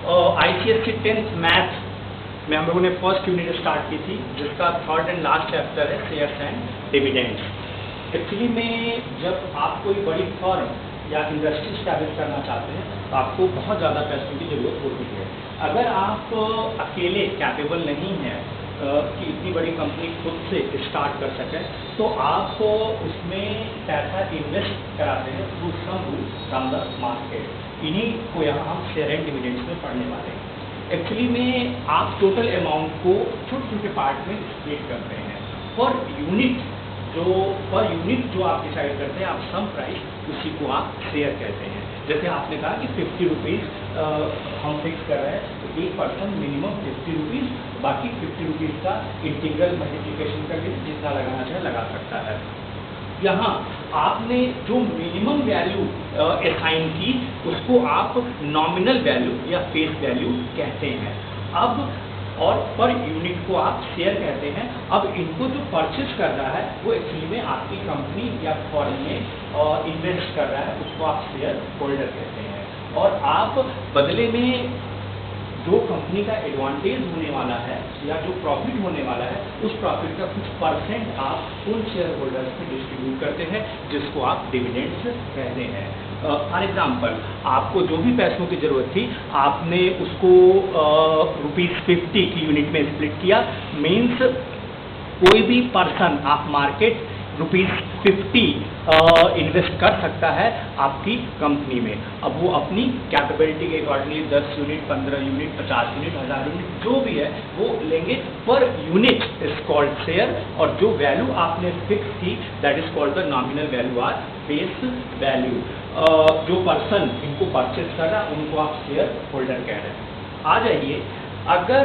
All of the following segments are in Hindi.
ICSE 10th मैथ में हम लोगों ने फर्स्ट यूनिट स्टार्ट की थी, जिसका थर्ड एंड लास्ट चैप्टर है शेयर्स एंड डिविडेंड्स। एक्चुअली में जब आप कोई बड़ी फर्म या इंडस्ट्री स्टैब्लिश करना चाहते हैं तो आपको बहुत ज़्यादा पैसों की ज़रूरत होती है। अगर आप अकेले कैपेबल नहीं हैं कि इतनी बड़ी कंपनी खुद से स्टार्ट कर सकें, तो आप उसमें पैसा इन्वेस्ट कराते हैं through sum rule from the market. इन्हीं को यहाँ हम शेयर एंड डिविडेंड्स में पढ़ने वाले हैं। एक्चुअली में आप टोटल अमाउंट को छोटे छोटे पार्ट में स्प्लिट करते हैं। पर यूनिट जो आप डिसाइड करते हैं, आप सम प्राइस, उसी को आप शेयर कहते हैं। जैसे आपने कहा कि 50 रुपीज़ हम फिक्स कर रहे हैं, तो एक पर्सन मिनिमम 50 रुपीज़, बाकी 50 रुपीज़ का इंटीग्रल मल्टीप्लिकेशन करके जितना लगाना चाहे लगा सकता है। यहाँ आपने जो मिनिमम वैल्यू असाइन की, उसको आप नॉमिनल वैल्यू या फेस वैल्यू कहते हैं। अब और पर यूनिट को आप शेयर कहते हैं। अब इनको जो परचेज कर रहा है वो एक्चुअली में आपकी कंपनी या फर्म में इन्वेस्ट कर रहा है, उसको आप शेयर होल्डर कहते हैं। और आप बदले में जो कंपनी का एडवांटेज होने वाला है या जो प्रॉफिट होने वाला है, उस प्रॉफिट का कुछ परसेंट आप उन शेयर होल्डर्स में डिस्ट्रीब्यूट करते हैं, जिसको आप डिविडेंड्स कहते हैं। फॉर एग्जाम्पल, आपको जो भी पैसों की ज़रूरत थी, आपने उसको ₹50 की यूनिट में स्प्लिट किया। मीन्स कोई भी पर्सन आप मार्केट ₹50 इन्वेस्ट कर सकता है आपकी कंपनी में। अब वो अपनी कैपेबिलिटी के accordingly 10 unit, 15 unit, 50 unit, 1000 unit जो भी है वो लेंगे। Per unit is called share, और जो वैल्यू आपने फिक्स की that is called the nominal value or face value. जो पर्सन इनको परचेज कर रहा है उनको आप शेयर होल्डर कह रहे हैं। आ जाइए, अगर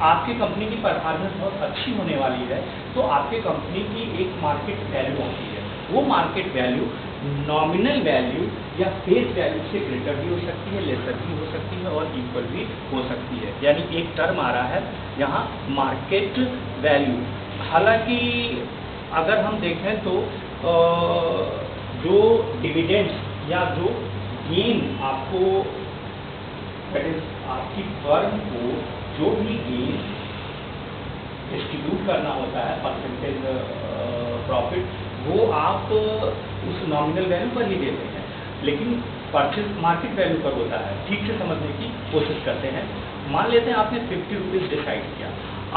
आपकी कंपनी की परफॉर्मेंस बहुत अच्छी होने वाली है, तो आपके कंपनी की एक मार्केट वैल्यू आती है। वो मार्केट वैल्यू नॉमिनल वैल्यू या फेस वैल्यू से ग्रेटर भी हो सकती है, लेसर भी हो सकती है और इक्वल भी हो सकती है। यानी एक टर्म आ रहा है यहाँ मार्केट वैल्यू। हालांकि अगर हम देखें तो जो डिविडेंड्स या जो गेन आपको, दैट इज आपकी फर्म को जो भी गेन डिस्ट्रीब्यूट करना होता है परसेंटेज प्रॉफिट, वो आप उस नॉमिनल वैल्यू पर ही देते हैं। लेकिन परचेज मार्केट वैल्यू पर होता है। ठीक से समझने की कोशिश करते हैं। मान लेते हैं आपने 50 रुपीज़ डिसाइड किया।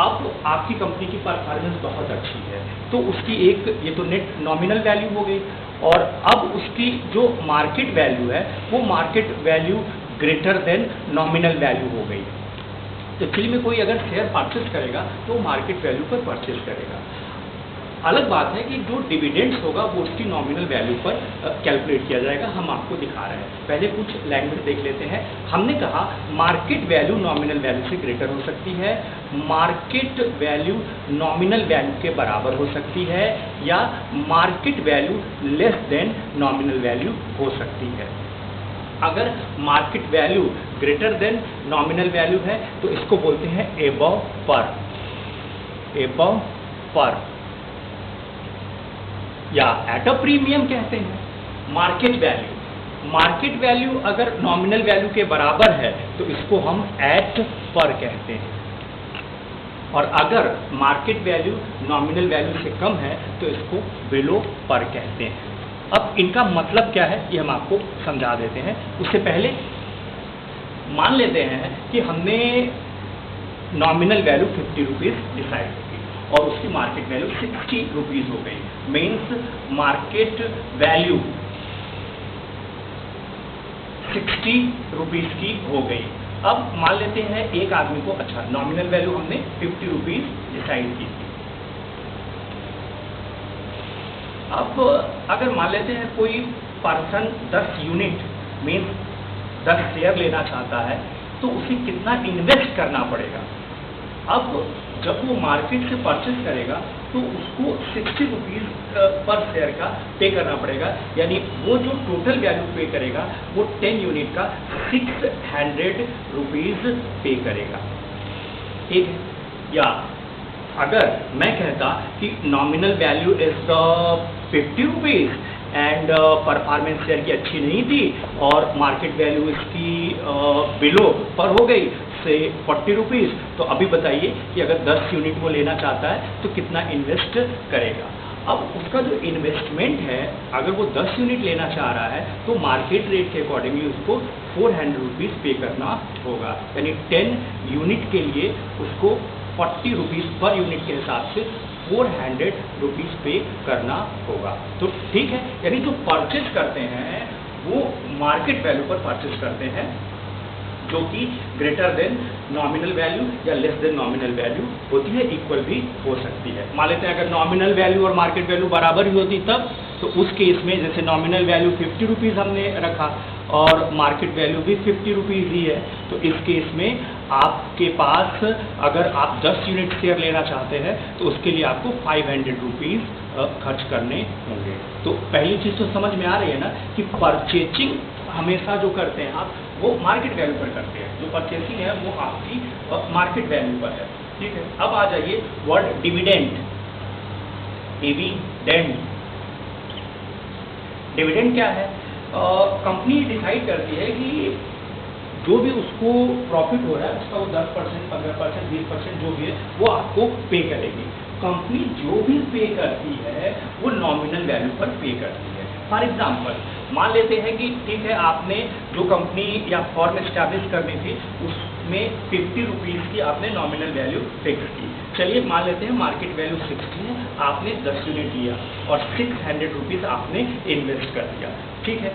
अब आपकी कंपनी की परफॉर्मेंस बहुत अच्छी है, तो उसकी एक, ये तो नेट नॉमिनल वैल्यू हो गई, और अब उसकी जो मार्केट वैल्यू है वो market value greater than nominal value हो गई। तो एक्चुअली में कोई अगर शेयर परचेज करेगा तो मार्केट वैल्यू पर परचेज करेगा। अलग बात है कि जो डिविडेंड्स होगा वो उसकी नॉमिनल वैल्यू पर कैलकुलेट किया जाएगा। हम आपको दिखा रहे हैं। पहले कुछ लैंग्वेज देख लेते हैं। हमने कहा मार्केट वैल्यू नॉमिनल वैल्यू से ग्रेटर हो सकती है, मार्केट वैल्यू नॉमिनल वैल्यू के बराबर हो सकती है, या market value less than nominal value हो सकती है। अगर market value greater than nominal value है तो इसको बोलते हैं एबव पर, एबव पर, या एट अ प्रीमियम कहते हैं। मार्केट वैल्यू अगर नॉमिनल वैल्यू के बराबर है तो इसको हम एट पर कहते हैं, और अगर मार्केट वैल्यू नॉमिनल वैल्यू से कम है तो इसको बिलो पर कहते हैं। अब इनका मतलब क्या है ये हम आपको समझा देते हैं। उससे पहले मान लेते हैं कि हमने नॉमिनल वैल्यू 50 रुपीज़ डिसाइड की और उसकी मार्केट वैल्यू 60 रुपीज़ हो गई। मीन्स मार्केट वैल्यू 60 रुपीज़ की हो गई। अब मान लेते हैं एक आदमी को, अच्छा नॉमिनल वैल्यू हमने 50 रुपीज़ डिसाइड की थी। अब अगर मान लेते हैं कोई पर्सन 10 यूनिट मीन्स 10 शेयर लेना चाहता है, तो उसे कितना इन्वेस्ट करना पड़ेगा। अब जब वो मार्केट से परचेज करेगा तो उसको 60 रुपीज़ पर शेयर का पे करना पड़ेगा। यानी वो जो टोटल वैल्यू पे करेगा वो 10 यूनिट का 600 रुपीज़ पे करेगा। ठीक है? या अगर मैं कहता कि nominal value is 50 rupees and performance share की अच्छी नहीं थी और मार्केट वैल्यू इसकी बिलो पर हो गई से 40 रुपीज़, तो अभी बताइए कि अगर 10 यूनिट वो लेना चाहता है तो कितना इन्वेस्ट करेगा। अब उसका जो इन्वेस्टमेंट है, अगर वो 10 यूनिट लेना चाह रहा है तो मार्केट रेट के अकॉर्डिंगली उसको 400 रुपीज़ पे करना होगा, यानी 10 यूनिट के लिए उसको 40 रुपीज़ पर यूनिट के हिसाब से 400 रुपीज़ पे करना होगा। तो ठीक है, यानी जो परचेज करते हैं वो मार्केट वैल्यू पर परचेज करते हैं, जो कि ग्रेटर देन नॉमिनल वैल्यू या लेस देन नॉमिनल वैल्यू होती है, इक्वल भी हो सकती है। मान लेते हैं अगर नॉमिनल वैल्यू और मार्केट वैल्यू बराबर ही होती तब, तो उस केस में जैसे नॉमिनल वैल्यू 50 रुपीज़ हमने रखा और मार्केट वैल्यू भी 50 रुपीज़ ही है, तो इस केस में आपके पास अगर आप 10 यूनिट शेयर लेना चाहते हैं तो उसके लिए आपको 500 रुपीज़ खर्च करने होंगे। तो पहली चीज़ तो समझ में आ रही है ना कि परचेजिंग हमेशा जो करते हैं आप वो मार्केट वैल्यू पर करते हैं, जो परचेसिंग है वो आपकी मार्केट वैल्यू पर है। ठीक है, अब आ जाइए वर्ड डिविडेंड। डिविडेंड, डिविडेंड क्या है? कंपनी डिसाइड करती है कि जो भी उसको प्रॉफिट हो रहा है उसका वो 10%, 15%, 20% जो भी है वो आपको पे करेगी। कंपनी जो भी पे करती है वो नॉमिनल वैल्यू पर पे करती है। फॉर एग्जाम्पल मान लेते हैं कि ठीक है, आपने जो कंपनी या फॉर्म एस्टैब्लिश करनी थी उसमें 50 रुपीज़ की आपने नॉमिनल वैल्यू फिक्स की। चलिए मान लेते हैं मार्केट वैल्यू 60 है, आपने 10 यूनिट लिया और 600 रुपीज़ आपने इन्वेस्ट कर दिया। ठीक है,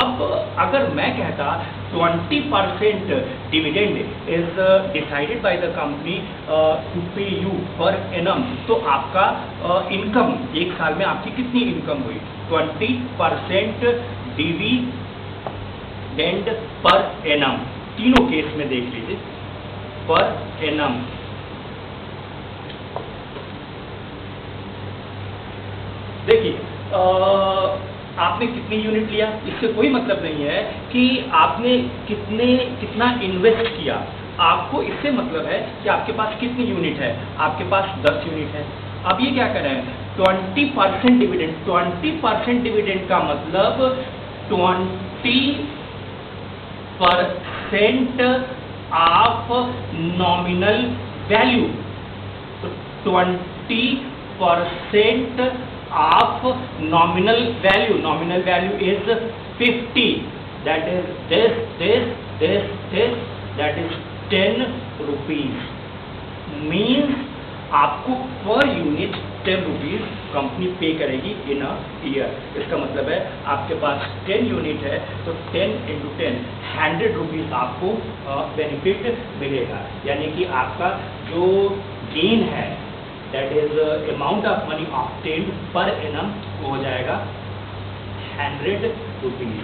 अब अगर मैं कहता 20% dividend is decided by the company to pay you per annum, तो आपका इनकम एक साल में आपकी कितनी इनकम हुई? 20% डिविडेंड पर एनम, तीनों केस में देख लीजिए, पर एनम। देखिए आपने कितनी यूनिट लिया इससे कोई मतलब नहीं है कि आपने कितना इन्वेस्ट किया, आपको इससे मतलब है कि आपके पास कितनी यूनिट है। आपके पास 10 यूनिट है। अब ये क्या कर रहे हैं? 20% डिविडेंड। 20% डिविडेंड का मतलब 20% ऑफ नॉमिनल वैल्यू। तो 20% of nominal value is 50, that is this, that is 10 rupees, means आपको पर यूनिट 10 रुपीज़ कंपनी पे करेगी इन अ ईयर। इसका मतलब है आपके पास 10 यूनिट है तो 10 × 10 100 रुपीज़ आपको बेनिफिट मिलेगा, यानी कि आपका जो गेन है that is amount of money obtained per annum हो जाएगा 100 रुपीज़।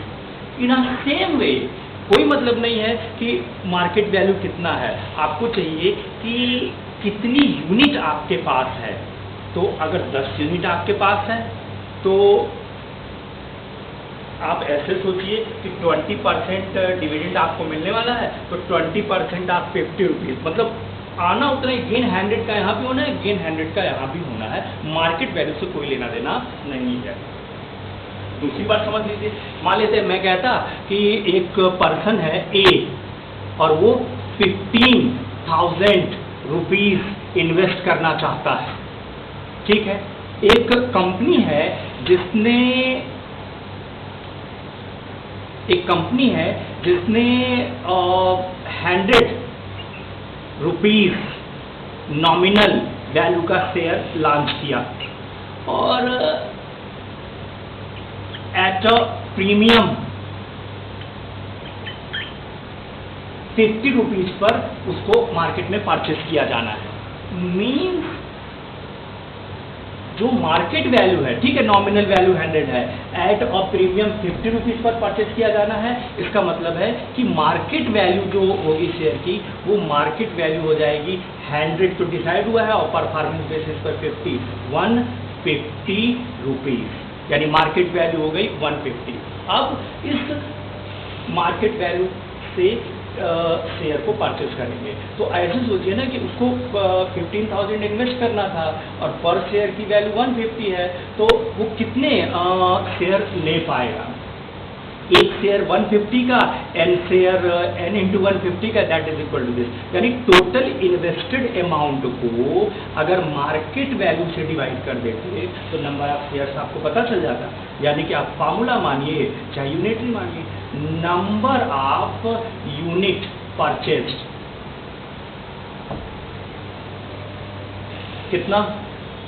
इन अ सेम वे कोई मतलब नहीं है कि मार्केट वैल्यू कितना है, आपको चाहिए कि कितनी यूनिट आपके पास है। तो अगर 10 यूनिट आपके पास है तो आप ऐसे सोचिए कि 20% डिविडेंड आपको मिलने वाला है, तो 20% आप 50 रुपीज़, मतलब आना उतना ही, गेन 100 का यहाँ भी होना है, गेन 100 का यहाँ भी होना है। मार्केट वैल्यू से कोई लेना देना नहीं है। दूसरी बात समझ लीजिए, मान लेते हैं मैं कहता कि एक पर्सन है ए और वो 15,000 रुपीज़ इन्वेस्ट करना चाहता है। ठीक है, एक कंपनी है जिसने 100 रुपीज़ नॉमिनल वैल्यू का शेयर लॉन्च किया और एट अ प्रीमियम 50 रुपीज़ पर उसको मार्केट में परचेस किया जाना है। मीन्स जो मार्केट वैल्यू है, ठीक है, नॉमिनल वैल्यू 100 है, एट अ प्रीमियम 50 रुपीज़ पर परचेस किया जाना है। इसका मतलब है कि मार्केट वैल्यू जो होगी शेयर की वो मार्केट वैल्यू हो जाएगी 100 तो डिसाइड हुआ है और परफॉर्मेंस बेसिस पर 150 रुपीज़, यानी मार्केट वैल्यू हो गई 150। अब इस मार्केट वैल्यू से शेयर को परचेज करेंगे। तो ऐसे सोचिए ना कि उसको 15,000 इन्वेस्ट करना था और पर शेयर की वैल्यू 150 है, तो वो कितने शेयर ले पाएगा? एक शेयर 150 का, n शेयर n इंटू 150 का, that is equal to this. यानी टोटल इन्वेस्टेड अमाउंट को अगर मार्केट वैल्यू से डिवाइड कर देते तो नंबर ऑफ शेयर्स आपको पता चल जाता। यानी कि आप फार्मूला मानिए चाहे यूनिटरी मानिए, नंबर ऑफ यूनिट परचेज्ड कितना?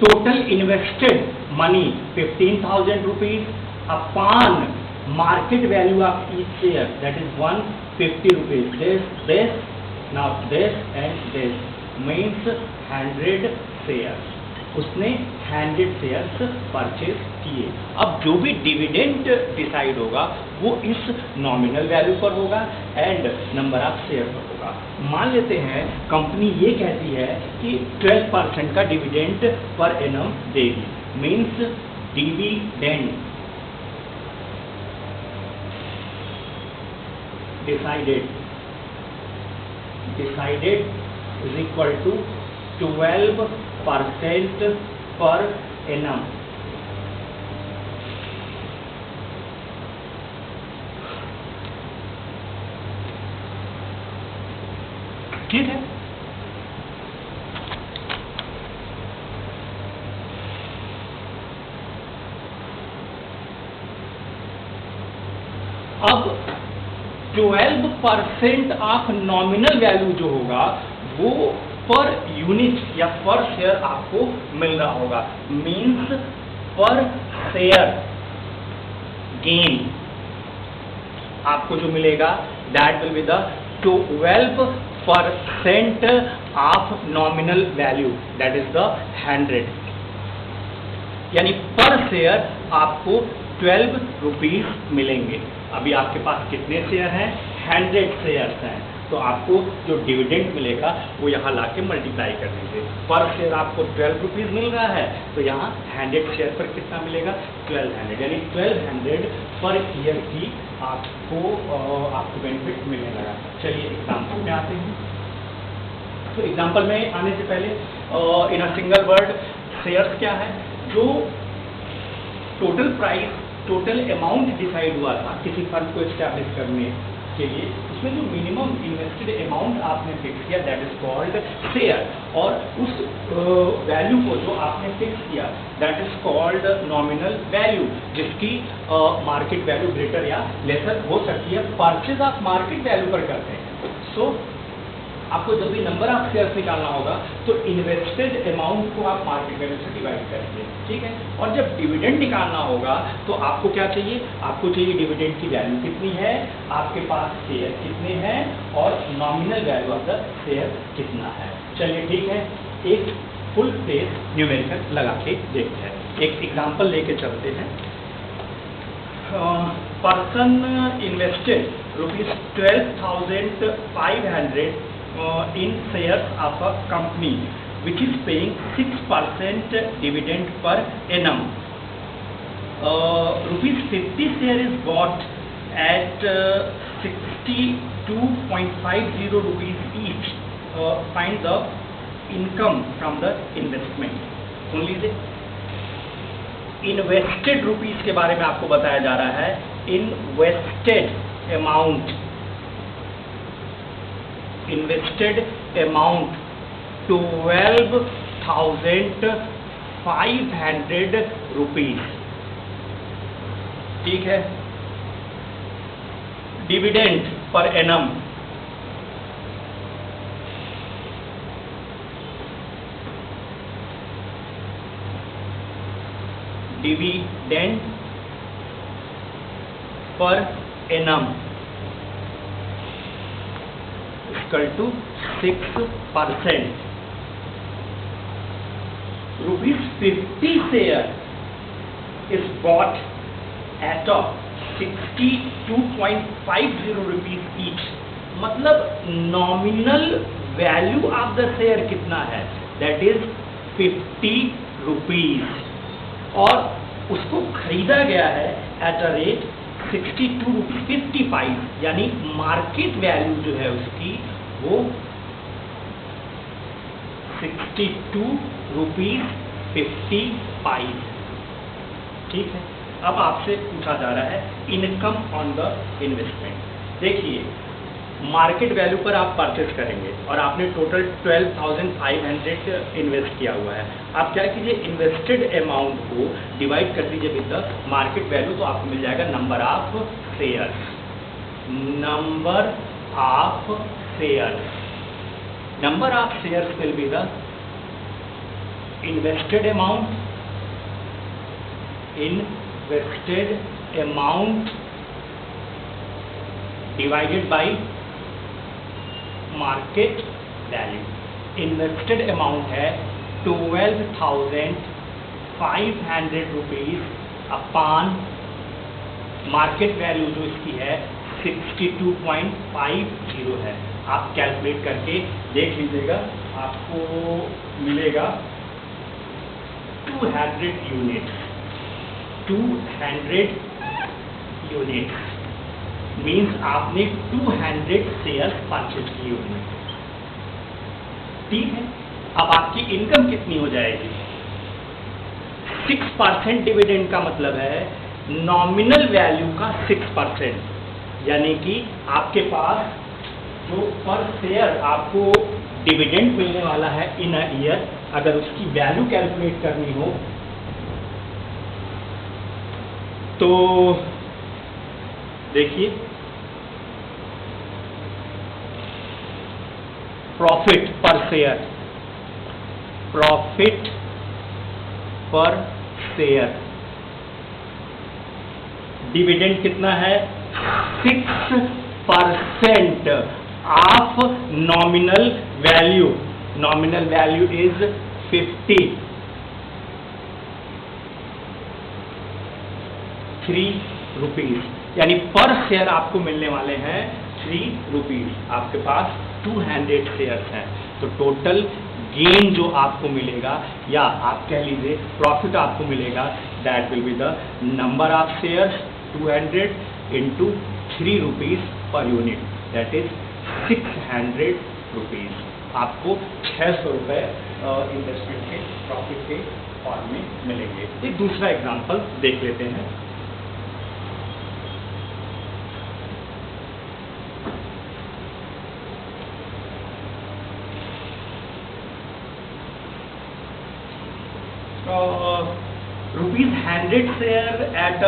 Total invested money 15,000 rupees upon market value of each share, that is 150 rupees. This now this and this means 100 shares. उसने 100 शेयर्स परचेज किए। अब जो भी डिविडेंड डिसाइड होगा वो इस नॉमिनल वैल्यू पर होगा एंड नंबर ऑफ शेयर पर होगा। मान लेते हैं कंपनी ये कहती है कि 12% का डिविडेंड पर एनम देगी, means dividend decided is equal to 12% per annum। ठीक है, अब 12% ऑफ नॉमिनल वैल्यू जो होगा वो पर यूनिट या पर शेयर आपको मिल रहा होगा, मींस पर शेयर गेन आपको जो मिलेगा that will be the 12% of nominal value, that is the 100। यानी पर शेयर आपको 12 रुपीज मिलेंगे। अभी आपके पास कितने शेयर हैं? 100 शेयर्स हैं, तो आपको जो डिविडेंड मिलेगा वो यहाँ ला के मल्टीप्लाई कर दीजिए। पर शेयर आपको 12 रुपीज मिल रहा है, तो यहाँ 100 शेयर पर कितना मिलेगा? 1200, यानी 1200 पर ईयर की आपको बेनिफिट मिलने लगा। चलिए एग्जाम्पल में आते हैं। तो एग्जाम्पल में आने से पहले इन अ सिंगल वर्ड शेयर्स क्या है? जो total price, total amount decide हुआ था किसी फंड को एस्टैब्लिश करने के लिए, उसमें जो मिनिमम इन्वेस्टेड अमाउंट आपने फिक्स किया दैट इज कॉल्ड शेयर, और उस वैल्यू को जो आपने फिक्स किया that is called nominal value, जिसकी मार्केट वैल्यू ग्रेटर या लेसर हो सकती है। परचेज आप मार्केट वैल्यू पर करते हैं। सो आपको जब भी नंबर ऑफ शेयर्स निकालना होगा तो इन्वेस्टेड अमाउंट को आप मार्केट वैल्यू से डिवाइड करेंगे, ठीक है। और जब डिविडेंड निकालना होगा तो आपको क्या चाहिए? आपको चाहिए डिविडेंड की वैल्यू कितनी है, आपके पास शेयर कितने हैं और nominal value of the share कितना है। चलिए ठीक है, एक फुल पेज न्यूमेरिकल लगा के देखते हैं। एक एग्जाम्पल लेके चलते हैं। Person invested ₹12,500 in shares of a company which is paying 6% dividend per annum. ₹50 share is bought at 62.50 rupees each. Find the income from the investment. सुन लीजिए, इन्वेस्टेड रुपीज के बारे में आपको बताया जा रहा है। Invested amount, invested amount 12,500 rupees, ठीक है। Dividend per annum dividend per annum equal to 6%। ₹50 share is bought at a 62.50 rupees each। मतलब nominal value of the share कितना है? दैट इज 50 रुपीज, और उसको खरीदा गया है एट अ रेट 62 रुपीज 55, यानी मार्केट वैल्यू जो है उसकी वो 62 रुपीज 55। ठीक है। अब आपसे पूछा जा रहा है इनकम ऑन द इन्वेस्टमेंट। देखिए, मार्केट वैल्यू पर आप परचेज करेंगे और आपने टोटल 12,500 इन्वेस्ट किया हुआ है। आप क्या कीजिए, इन्वेस्टेड अमाउंट को डिवाइड कर दीजिए विद द मार्केट वैल्यू, तो आपको मिल जाएगा number of shares. Number of shares, number of shares will be the invested amount divided by market value। invested amount है 12,500 रुपीज अपॉन मार्केट वैल्यू जो इसकी है 62.50 है। आप कैलकुलेट करके देख लीजिएगा, आपको मिलेगा 200 यूनिट्स। 200 यूनिट्स मीन्स आपने 200 शेयर्स परचेज किए हुए। ठीक है। अब आपकी इनकम कितनी हो जाएगी? 6% डिविडेंड का मतलब है नॉमिनल वैल्यू का 6%, यानी कि आपके पास जो पर शेयर आपको डिविडेंड मिलने वाला है इन अ ईयर, अगर उसकी वैल्यू कैलकुलेट करनी हो तो देखिए, प्रॉफिट पर शेयर, प्रॉफिट पर शेयर डिविडेंड कितना है? 6% of nominal value. Nominal value is 53 rupees, यानी पर शेयर आपको मिलने वाले हैं 3 रुपीज। आपके पास 200 शेयर्स हैं, तो टोटल गेन जो आपको मिलेगा, या आप कह लीजिए प्रॉफिट आपको मिलेगा, that will be the number of shares 200 into 3 rupees per unit, that is 600 rupees. आपको 600 रुपये इन्वेस्टमेंट के प्रॉफिट के फॉर्म में मिलेंगे। एक दूसरा एग्जांपल देख लेते हैं। ₹100 share at a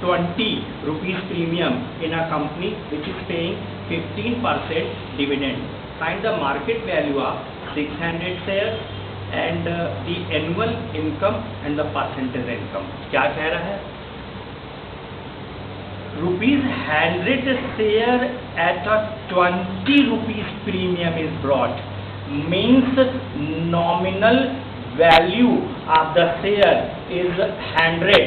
20 rupees premium in a company which is paying 15% dividend. Find the market value of 600 shares and the annual income and the percentage income. क्या कह रहा है? ₹100 share at a 20 rupees premium is brought, means nominal value of the share is 100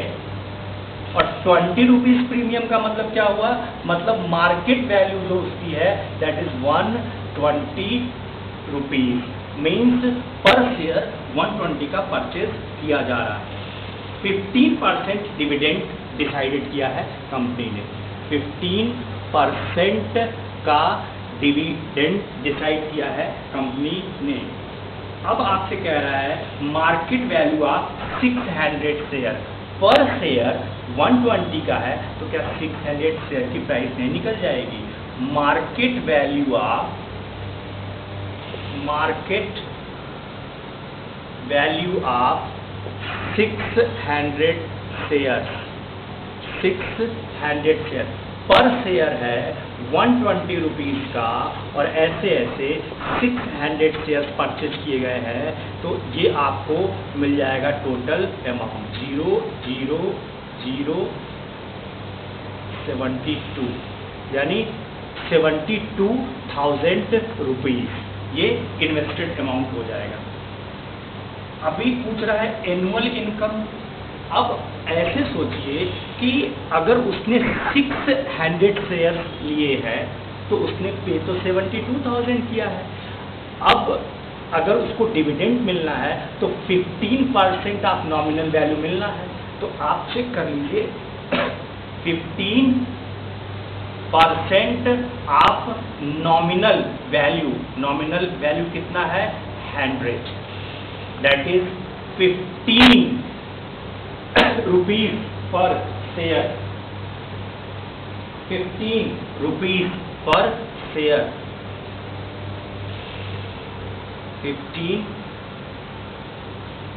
और 20 रुपीज प्रीमियम का मतलब क्या हुआ? मतलब मार्केट वैल्यू जो उसकी है दैट इज 120 रुपीज, मीन्स पर शेयर 120 का परचेज किया जा रहा है। 15% डिविडेंड डिसाइडेड किया है कंपनी ने, 15% का डिविडेंड डिसाइड किया है कंपनी ने। अब आपसे कह रहा है मार्केट वैल्यू ऑफ 600 शेयर, पर शेयर 120 का है, तो क्या 600 शेयर की प्राइस नहीं निकल जाएगी? Market value of 600 share, 600 share पर शेयर है 120 रुपीज का, और ऐसे ऐसे 600 शेयर परचेज किए गए हैं, तो ये आपको मिल जाएगा टोटल अमाउंट 00072, यानी 72,000 रुपीज। ये इन्वेस्टेड अमाउंट हो जाएगा। अभी पूछ रहा है एनुअल इनकम। अब ऐसे सोचिए कि अगर उसने 600 शेयर लिए हैं तो उसने पे तो 72,000 किया है। अब अगर उसको डिविडेंड मिलना है तो 15% ऑफ नॉमिनल वैल्यू मिलना है। तो आप चेक कर लीजिए 15% ऑफ नॉमिनल वैल्यू कितना है 100, that is 15 rupees per share, 15 rupees per share, 15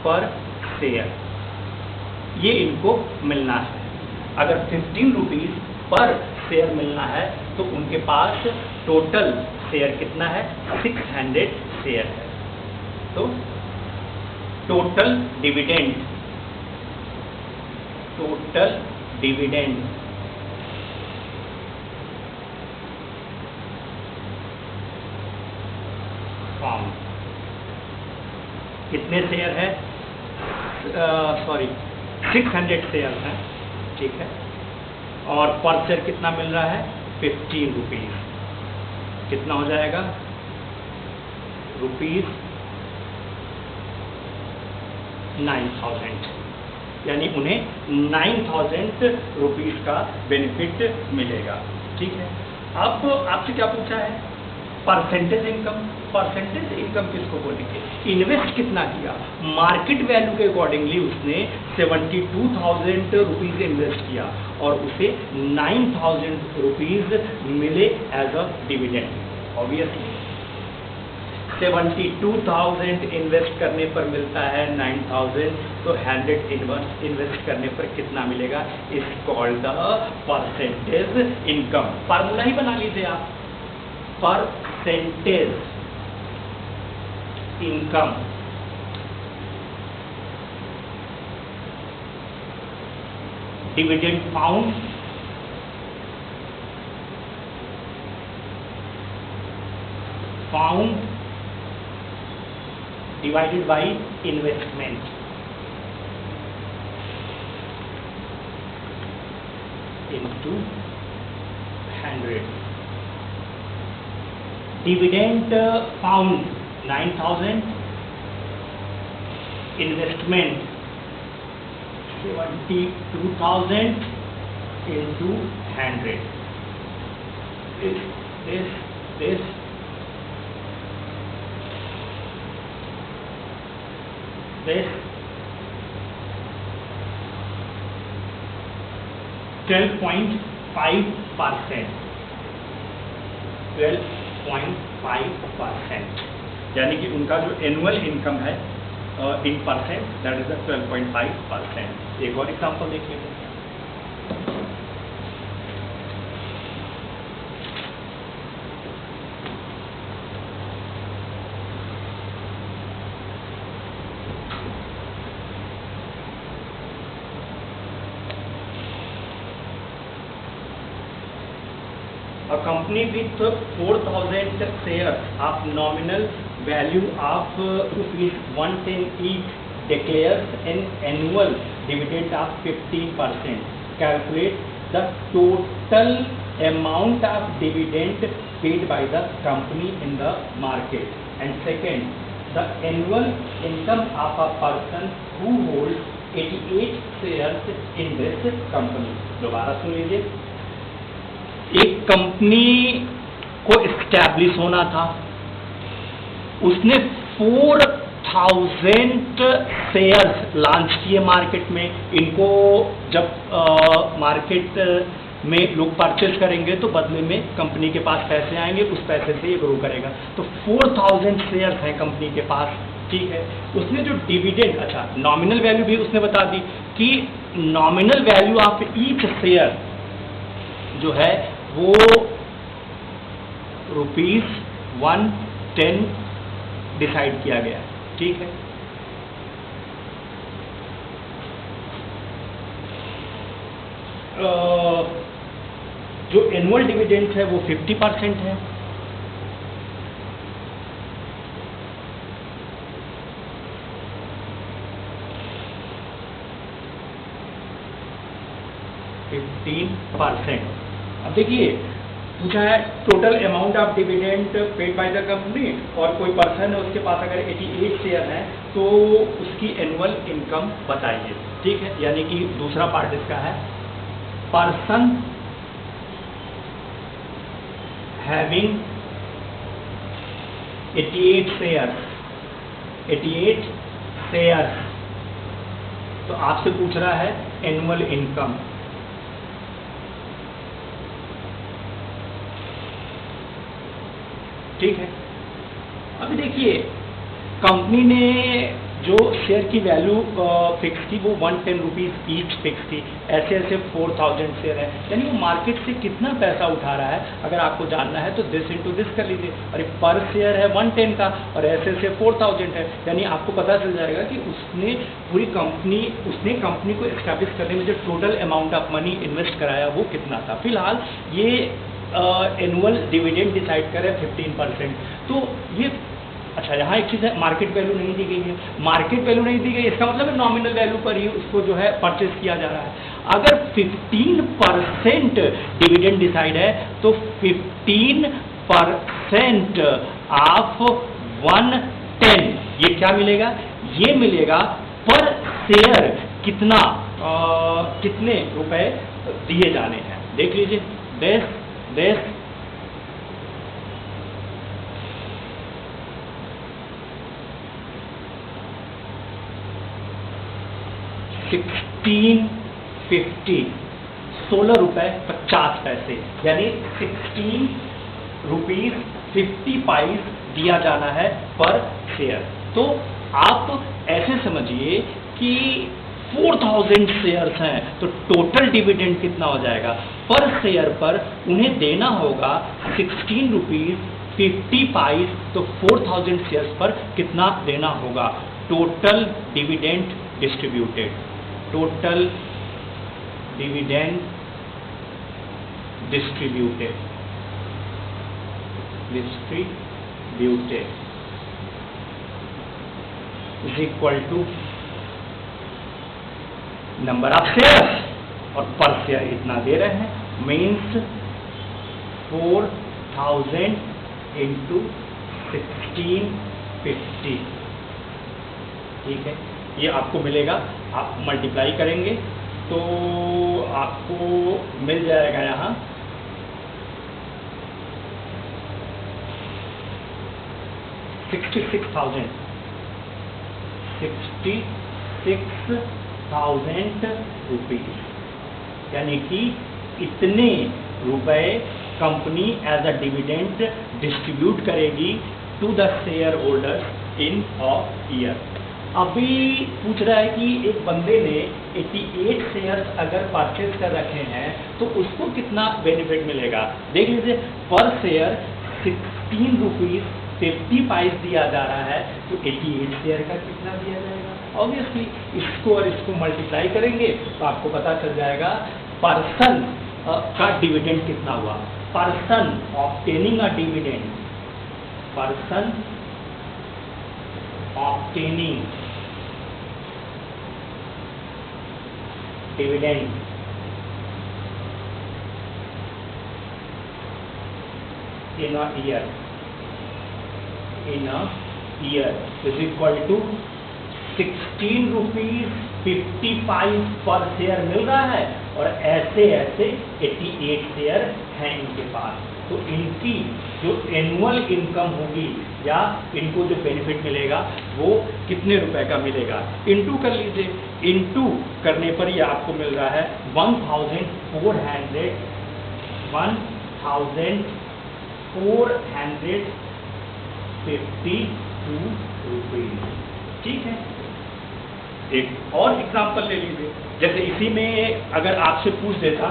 पर शेयर, ये इनको मिलना है। अगर 15 रुपीज पर शेयर मिलना है तो उनके पास टोटल शेयर कितना है 600 शेयर है। तो टोटल डिविडेंड फॉर्म कितने शेयर है 600 शेयर है, ठीक है। और पर शेयर कितना मिल रहा है 15 रुपीज, कितना हो जाएगा ₹9,000, यानी उन्हें 9,000 रुपीज का बेनिफिट मिलेगा, ठीक है। अब आपसे क्या पूछा है परसेंटेज इनकम किसको बोलेंगे, इन्वेस्ट कितना किया, मार्केट वैल्यू के अकॉर्डिंगली उसने 72,000 रुपीज इन्वेस्ट किया और उसे 9,000 रुपीज मिले as a dividend. Obviously 72,000 invest करने पर मिलता है 9,000, तो 100 इन्वेस्ट करने पर कितना मिलेगा, is called the percentage income. Formula ही बना लीजिए आप, percentage income dividend found divided by investment into 100. Dividend found 9,000, investment 72,000 into 100. This 12.5%, 12.5%, यानी कि उनका जो एनुअल इनकम है इन परसेंट दैट इज 12.5%। एक और एग्जांपल देख लीजिए। A company with 4,000 shares of nominal value of ₹110 each declares an annual dividend of 15%. Calculate the total amount of dividend paid by the company in the market. And second, the annual income of a person who holds 88 shares in this company. दोबारा सुन लीजिए, एक कंपनी को एस्टैब्लिश होना था, उसने 4,000 शेयर्स लॉन्च किए मार्केट में। इनको जब मार्केट में लोग परचेज करेंगे तो बदले में कंपनी के पास पैसे आएंगे, उस पैसे से ये ग्रो करेगा। तो 4,000 शेयर्स हैं कंपनी के पास, ठीक है। उसने जो डिविडेंड, अच्छा नॉमिनल वैल्यू भी उसने बता दी कि nominal value of each share जो है वो ₹110 डिसाइड किया गया है, ठीक है। जो एनुअल डिविडेंड है वो 50% है। अब देखिए पूछा है total amount of dividend paid by the company, और कोई पर्सन है उसके पास अगर 88 शेयर है तो उसकी एनुअल इनकम बताइए, ठीक है। यानी कि दूसरा पार्ट इसका है पर्सन हैविंग 88 शेयर्स, तो आपसे पूछ रहा है एनुअल इनकम। ठीक है, अभी देखिए कंपनी ने जो शेयर की वैल्यू फिक्स की वो 110 रुपीज़ ईच फिक्स थी, ऐसे ऐसे 4000 शेयर है, यानी वो मार्केट से कितना पैसा उठा रहा है अगर आपको जानना है तो दिस इंटू दिस कर लीजिए। अरे पर शेयर है 110 का और ऐसे ऐसे 4000 है, यानी आपको पता चल जाएगा कि उसने कंपनी को एस्टैब्लिश करने में जो total amount of money invest कराया वो कितना था। फिलहाल ये एनुअल डिविडेंड डिसाइड करे 15%, तो ये अच्छा यहाँ एक चीज़ है, मार्केट वैल्यू नहीं दी गई है। मार्केट वैल्यू नहीं दी गई, इसका मतलब है नॉमिनल वैल्यू पर ही उसको जो है परचेज किया जा रहा है। अगर 15% डिविडेंड डिसाइड है तो 15% ऑफ 110 ये क्या मिलेगा, ये मिलेगा पर शेयर कितने रुपए दिए जाने हैं। देख लीजिए, देश 1650 16 रुपए 50 पैसे, यानी 16 रुपीज 50 पैसे दिया जाना है पर शेयर। तो आप ऐसे समझिए कि 4000 शेयर्स हैं तो टोटल डिविडेंड कितना हो जाएगा, पर शेयर पर उन्हें देना होगा 16 रुपीज 50 पैसे, तो 4000 शेयर्स पर कितना देना होगा। Total dividend distributed, total dividend distributed is equal to number of shares, और पर शेयर इतना दे रहे हैं, मीन्स 4000 इंटू 1650। ठीक है, ये आपको मिलेगा, आप मल्टीप्लाई करेंगे तो आपको मिल जाएगा यहाँ 66,000 रुपीज, यानी कि इतने रुपए company as a dividend distribute करेगी to the shareholders in a year. अभी पूछ रहा है कि एक बंदे ने 88 शेयर्स अगर परचेज कर रखे हैं तो उसको कितना बेनिफिट मिलेगा। देख लीजिए, पर शेयर 16 रुपीज 50 पैसे दिया जा रहा है, तो 88 शेयर का कितना दिया जाएगा। ऑब्वियसली इसको और इसको मल्टीप्लाई करेंगे तो आपको पता चल जाएगा पर्सन का डिविडेंड कितना हुआ। Person obtaining a dividend, person obtaining dividend in a year is equal to 16 rupees 55 पर शेयर मिल रहा है और ऐसे 88 शेयर हैं इनके पास। तो इनकी जो एनुअल इनकम होगी या इनको जो बेनिफिट मिलेगा वो कितने रुपए का मिलेगा, इनटू कर लीजिए। इनटू करने पर ये आपको मिल रहा है 1452 रुपीज। ठीक है, एक और एग्जाम्पल ले लीजिए, जैसे इसी में अगर आपसे पूछ देता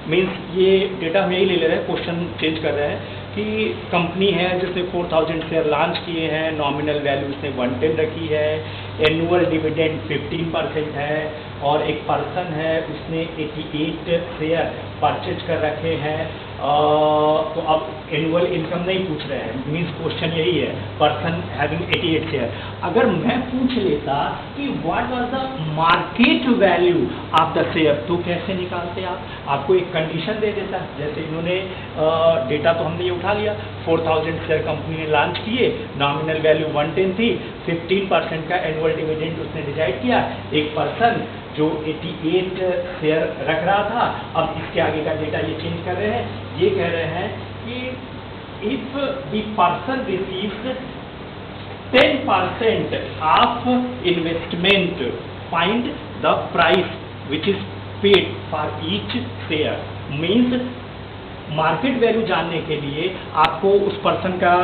मीन्स ये डेटा हम यही ले रहे हैं, क्वेश्चन चेंज कर रहे हैं कि कंपनी है जिसने 4000 शेयर लॉन्च किए हैं, नॉमिनल वैल्यू उसने 110 रखी है, एनुअल डिविडेंड 15% है, और एक पर्सन है उसने 88 शेयर परचेज कर रखे हैं तो अब एनुअल इनकम नहीं पूछ रहे हैं, मीन्स क्वेश्चन यही है पर्सन हैविंग 88 शेयर। अगर मैं पूछ लेता कि what was the market value of the share, तो कैसे निकालते आप? आपको एक कंडीशन दे देता, जैसे इन्होंने डेटा तो हमने ये उठा लिया, 4000 शेयर कंपनी ने लॉन्च किए, नॉमिनल वैल्यू 110 थी, 15% का एनुअल डिविडेंड उसने डिसाइड किया। एक पर्सन जो 88 शेयर रख रहा था, अब इसके आगे का डेटा ये चेंज कर रहे हैं, ये कह रहे हैं कि if the person receives 10% of investment, find the price which is paid for each share. Means market value जानने के लिए आपको उस पर्सन का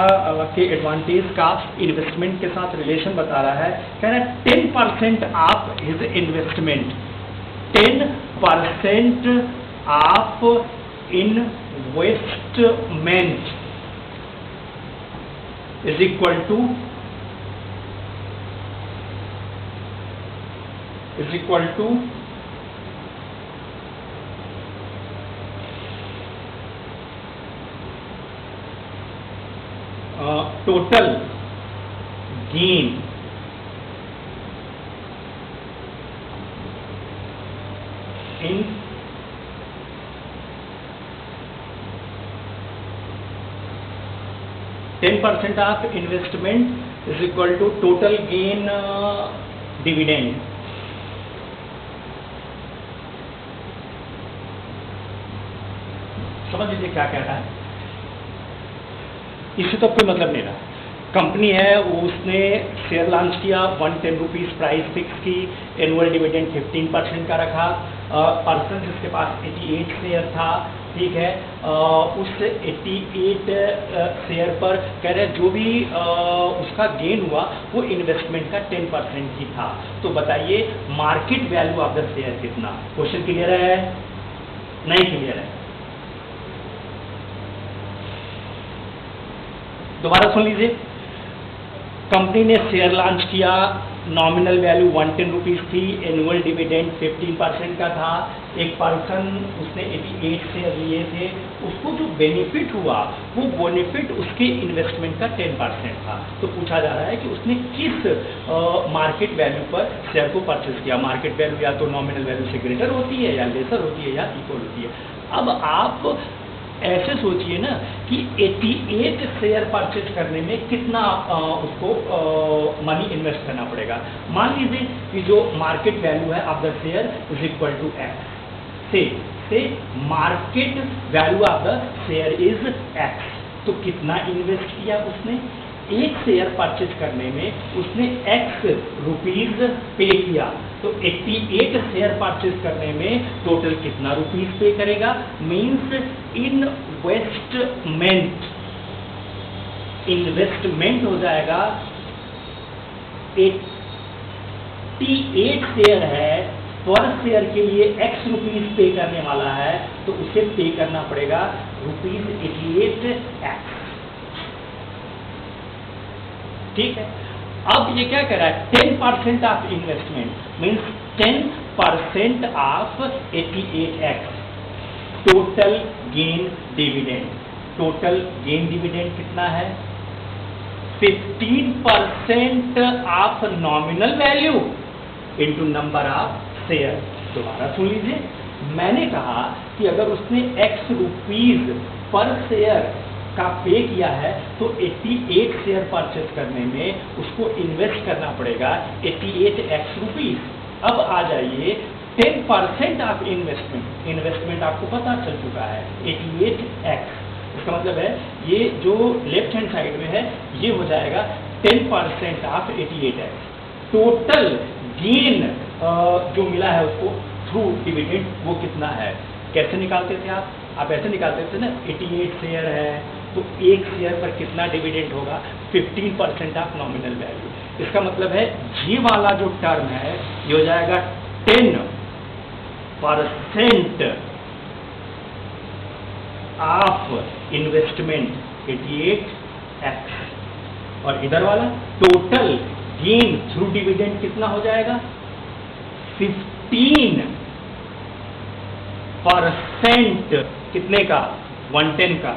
के एडवांटेज का इन्वेस्टमेंट के साथ रिलेशन बता रहा है। कह रहा है 10% of his investment, 10% of investment is equal to total gain in %10 of investment is equal to total gain dividend। समझ लीजिए क्या कह रहा है, इससे तो कोई मतलब नहीं रहा। कंपनी है, उसने शेयर लॉन्च किया, 110 रुपीज़ प्राइस फिक्स की, एनुअल डिविडेंड 15% का रखा। पर्सन जिसके पास 88 शेयर था, ठीक है, उस 88 शेयर पर कह रहे जो भी उसका गेन हुआ वो इन्वेस्टमेंट का 10% ही था। तो बताइए market value of the share कितना? क्वेश्चन क्लियर है? नहीं क्लियर है? दोबारा सुन लीजिए। कंपनी ने शेयर लॉन्च किया, नॉमिनल वैल्यू 110 रुपीज़ थी, एनुअल डिविडेंड 15% का था। एक पर्सन उसने 88 शेयर लिए थे, उसको जो बेनिफिट हुआ वो बेनिफिट उसके इन्वेस्टमेंट का 10% था। तो पूछा जा रहा है कि उसने किस मार्केट वैल्यू पर शेयर को परचेज किया। मार्केट वैल्यू या तो नॉमिनल वैल्यू से ग्रेटर होती है, या लेसर होती है, या इक्वल होती है। अब आप ऐसे सोचिए ना कि 88 शेयर परचेज करने में कितना उसको मनी इन्वेस्ट करना पड़ेगा। मान लीजिए कि जो मार्केट वैल्यू है of the share is equal to X, say market value of the share is X. तो कितना इन्वेस्ट किया उसने? एक शेयर परचेज करने में उसने एक्स रुपीज पे किया। तो 88 शेयर परचेज करने में टोटल कितना रुपीज पे करेगा? मीन्स इन्वेस्टमेंट हो जाएगा 88 शेयर है, पर शेयर के लिए एक्स रुपीज पे करने वाला है, तो उसे पे करना पड़ेगा ₹88 एक्स। ठीक है, अब ये क्या कह रहा है? 10% of investment means 10% of 88x। Total gain dividend, total gain dividend कितना है? 15% of nominal value into number of share. दोबारा सुन लीजिए, मैंने कहा कि अगर उसने x रुपीज पर शेयर का पे किया है तो 88 शेयर परचेज करने में उसको इन्वेस्ट करना पड़ेगा 88x रुपीज। अब आ जाइए 10% ऑफ इन्वेस्टमेंट आपको पता चल चुका है 88x। इसका मतलब है ये जो लेफ्ट हैंड साइड में है ये हो जाएगा 10% ऑफ 88x। टोटल गेन जो मिला है उसको थ्रू डिविडेंड वो कितना है? कैसे निकालते थे आप ऐसे निकालते थे ना, 88 शेयर है तो एक शेयर पर कितना डिविडेंड होगा? 15% ऑफ नॉमिनल वैल्यू। इसका मतलब है ये वाला जो टर्म है ये हो जाएगा 10% ऑफ इन्वेस्टमेंट 88x, और इधर वाला टोटल गेन थ्रू डिविडेंड कितना हो जाएगा? 15% कितने का? 110 का,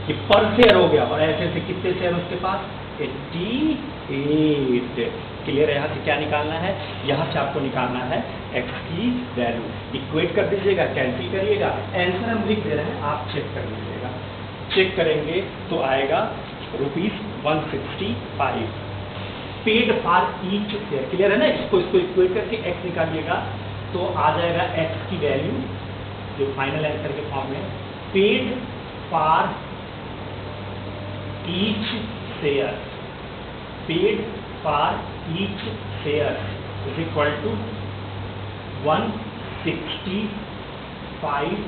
ये पर शेयर हो गया, और ऐसे से कितने शेयर उसके पास, 88। क्लियर है? यहाँ से क्या निकालना है, यहाँ से आपको निकालना है x की वैल्यू। इक्वेट कर दीजिएगा, कैंसिल करिएगा, आंसर हम लिख दे रहे हैं, आप चेक कर लीजिएगा। चेक करेंगे तो आएगा ₹165 paid for each share. Clear है ना? इसको इक्वेट करके x निकालिएगा तो आ जाएगा x की वैल्यू जो फाइनल आंसर के फॉर्म में, paid for each share, paid for each share is equal to 165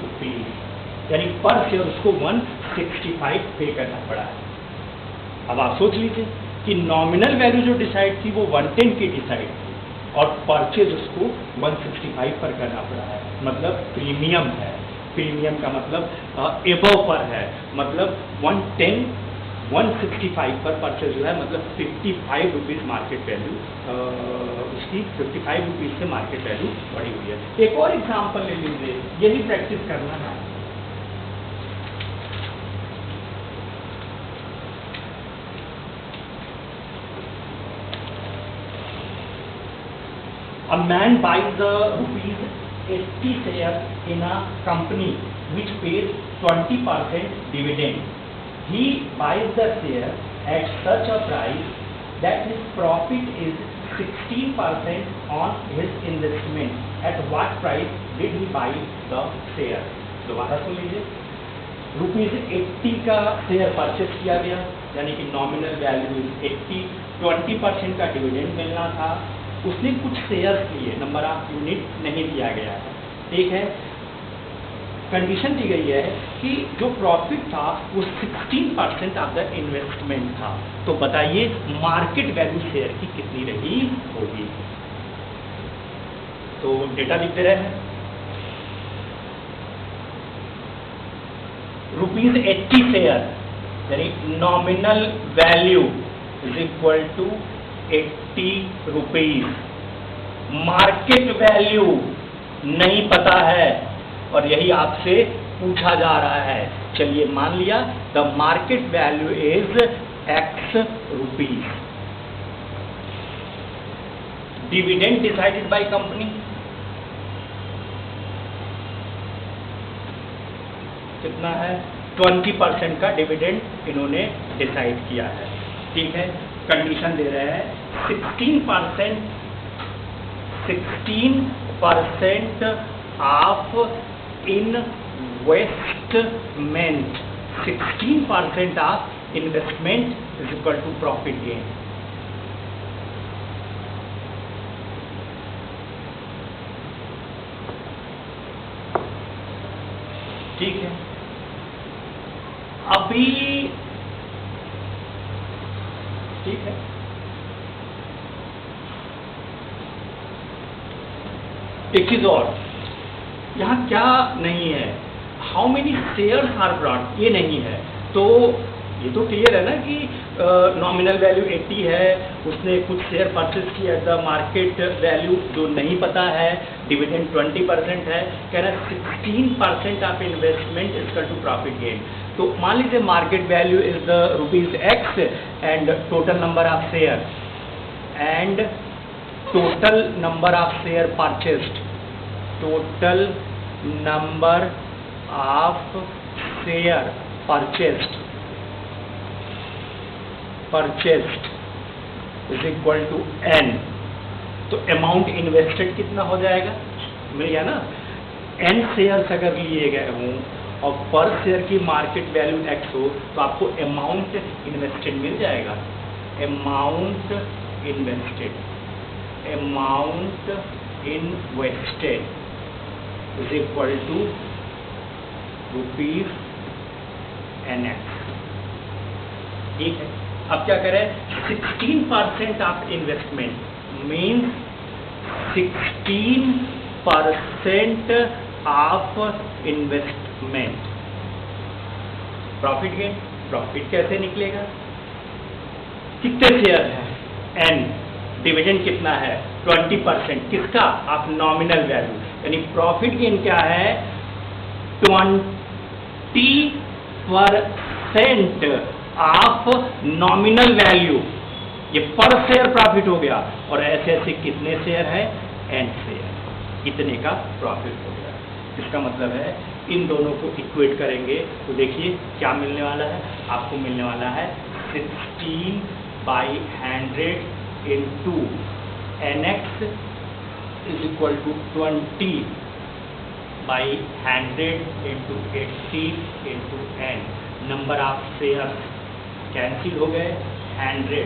rupees, यानी पर शेयर उसको 165 पे करना पड़ा है। अब आप सोच लीजिए कि नॉमिनल वैल्यू जो डिसाइड थी वो 110 की डिसाइड थी, और परचेज उसको 165 पर करना पड़ा है, मतलब प्रीमियम है। प्रीमियम का मतलब एबव पर है, मतलब 165 पर परचेज हुआ है, मतलब 55 रुपीज़ मार्केट वैल्यू, उसकी 55 रुपीज़ से मार्केट वैल्यू बढ़ी हुई है। एक और एग्जांपल ले लीजिए, यही प्रैक्टिस करना है। A man buys the ₹80 share in a company which pays 20% dividend. He buys the share at such a price that his profit is 16% on his investment. At what price did he buy the share? दोबारा सुन लीजिए, ₹80 का शेयर परचेज किया गया, यानी कि नॉमिनल वैल्यू 80, 20% का डिविडेंड मिलना था। उसने कुछ शेयर्स लिए, नंबर ऑफ यूनिट नहीं दिया गया है, ठीक है। कंडीशन दी गई है कि जो प्रॉफिट था वो 16% ऑफ द इन्वेस्टमेंट था। तो बताइए मार्केट वैल्यू शेयर की कितनी रही होगी। तो डेटा लिखते रहे हैं, ₹80 शेयर यानी nominal value is equal to 80 rupees. Market value नहीं पता है और यही आपसे पूछा जा रहा है। चलिए मान लिया the market value is X rupees. Dividend decided by company कितना है, 20% का डिविडेंड इन्होंने डिसाइड किया है, ठीक है। कंडीशन दे रहे हैं 16% of investment, 16% of investment is equal to profit gain. ठीक है, अभी ठीक है, एक चीज और, यहाँ क्या नहीं है, how many shares are bought, ये नहीं है। तो ये तो क्लियर है ना कि नॉमिनल वैल्यू 80 है, उसने कुछ शेयर परचेज किया, द मार्केट वैल्यू जो नहीं पता है, डिविडेंड 20% है, कह रहा है 16% of investment equal to profit gain. तो मान लीजिए market value is the ₹X and total number of share and total number of share purchased, total number of share purchased is equal to N। तो अमाउंट इन्वेस्टेड कितना हो जाएगा, मिल गया ना। N शेयर्स अगर लिए गए हों और पर शेयर की मार्केट वैल्यू X हो तो आपको अमाउंट इन्वेस्टेड मिल जाएगा। Amount invested is equal to ₹NX। ठीक है, अब क्या करें, 16% of investment means 16% of investment. Profit gain, profit कैसे निकलेगा, कितने शेयर हैं N, डिविडेंड कितना है 20%, किसका, ऑफ नॉमिनल वैल्यू, यानी प्रॉफिट गेन क्या है 20% ऑफ नॉमिनल वैल्यू, ये पर शेयर प्रॉफिट हो गया। और ऐसे ऐसे कितने शेयर है, n शेयर, इतने का प्रॉफिट हो गया। इसका मतलब है इन दोनों को इक्वेट करेंगे तो देखिए क्या मिलने वाला है, आपको मिलने वाला है 16/100 into nx is equal to 20/100 into 80 into n। Number of share cancel हो गए, 100